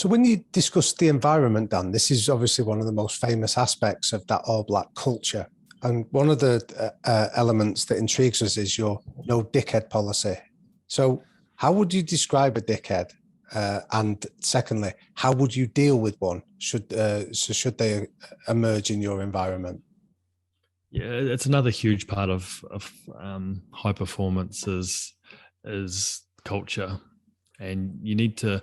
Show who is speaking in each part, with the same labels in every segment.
Speaker 1: So when you discuss the environment, Dan, this is obviously one of the most famous aspects of that All Black culture. And one of the elements that intrigues us is your no dickhead policy. So how would you describe a dickhead? And secondly, how would you deal with one should they emerge in your environment?
Speaker 2: Yeah, it's another huge part of high performance is culture. And you need to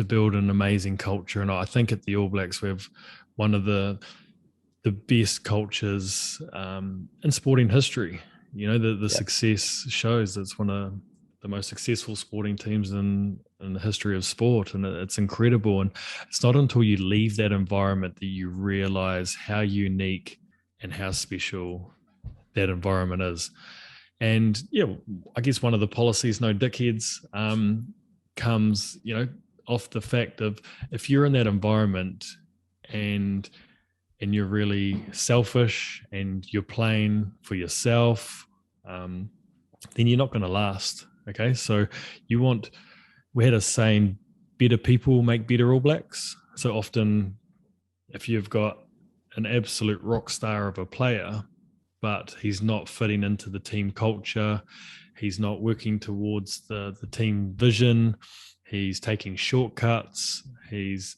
Speaker 2: build an amazing culture. And I think at the All Blacks, we have one of the best cultures in sporting history. You know, the success shows it's one of the most successful sporting teams in the history of sport. And it's incredible. And it's not until you leave that environment that you realize how unique and how special that environment is. And yeah, I guess one of the policies, no dickheads, comes, off the fact of if you're in that environment and you're really selfish and you're playing for yourself, then you're not going to last. Okay, so we had a saying, better people make better All Blacks. So often if you've got an absolute rock star of a player, but he's not fitting into the team culture, he's not working towards the team vision, he's taking shortcuts, he's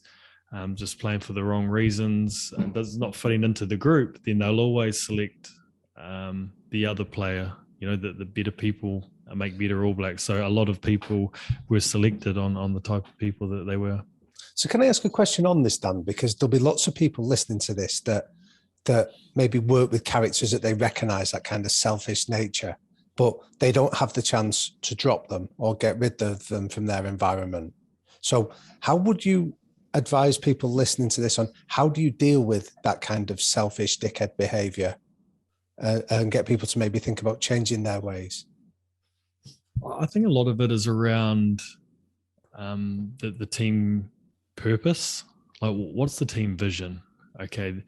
Speaker 2: just playing for the wrong reasons, and does not fitting into the group, then they'll always select the other player. The better people make better All Blacks. So a lot of people were selected on the type of people that they were.
Speaker 1: So can I ask a question on this, Dan? Because there'll be lots of people listening to this that maybe work with characters that they recognize that kind of selfish nature, but they don't have the chance to drop them or get rid of them from their environment. So how would you advise people listening to this on how do you deal with that kind of selfish dickhead behavior and get people to maybe think about changing their ways?
Speaker 2: I think a lot of it is around the team purpose. Like, what's the team vision? Okay.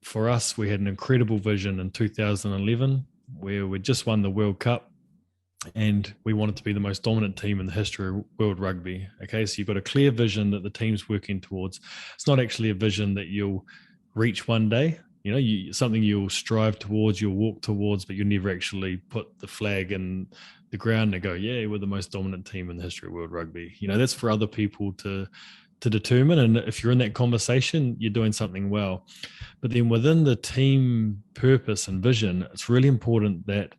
Speaker 2: For us, we had an incredible vision in 2011 where we just won the World Cup and we wanted to be the most dominant team in the history of world rugby. Okay, so you've got a clear vision that the team's working towards. It's not actually a vision that you'll reach one day. Something you'll strive towards, you'll walk towards, but you'll never actually put the flag in the ground and go, yeah, we're the most dominant team in the history of world rugby. That's for other people to determine. And if you're in that conversation, you're doing something well. But then within the team purpose and vision, it's really important that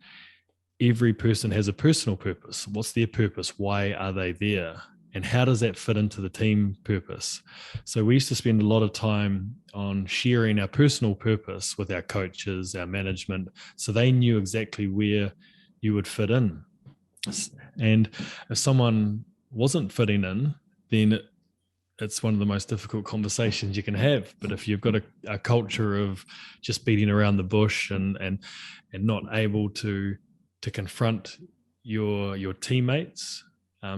Speaker 2: every person has a personal purpose. What's their purpose? Why are they there? And how does that fit into the team purpose? So we used to spend a lot of time on sharing our personal purpose with our coaches, our management, so they knew exactly where you would fit in. And if someone wasn't fitting in, then it's one of the most difficult conversations you can have. But if you've got a culture of just beating around the bush and not able to confront your teammates,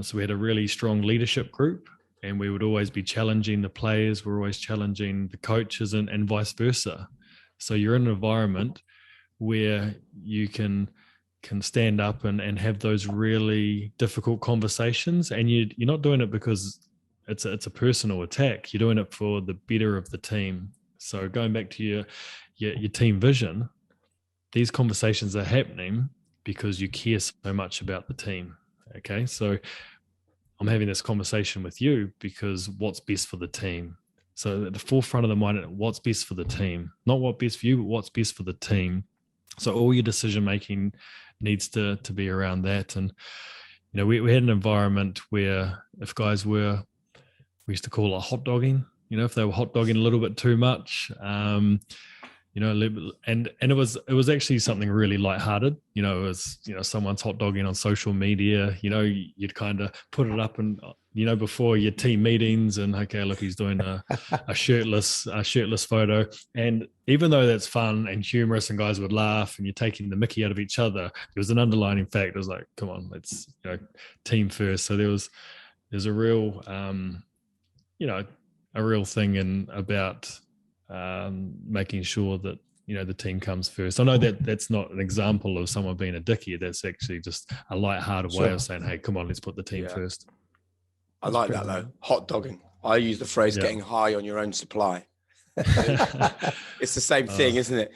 Speaker 2: so we had a really strong leadership group, and we would always be challenging the players. We're always challenging the coaches and vice versa. So you're in an environment where you can stand up and have those really difficult conversations, and you're not doing it because it's a personal attack. You're doing it for the better of the team. So going back to your team vision, these conversations are happening because you care so much about the team. Okay, so I'm having this conversation with you because what's best for the team. So at the forefront of the mind, what's best for the team, not what's best for you, but what's best for the team. So all your decision making needs to be around that. And we had an environment where if guys we used to call it hot-dogging. If they were hot-dogging a little bit too much, and it was actually something really lighthearted. It was someone's hot-dogging on social media. You'd kind of put it up and before your team meetings, and okay, look, he's doing a shirtless photo. And even though that's fun and humorous, and guys would laugh, and you're taking the mickey out of each other, there was an underlining fact. It was like, come on, let's team first. So there's a real a real thing in about making sure that the team comes first. I know that that's not an example of someone being a dickhead. That's actually just a light-hearted way of saying, hey, come on, let's put the team first.
Speaker 3: I like that though. Hot dogging. I use the phrase getting high on your own supply. It's the same thing, isn't it?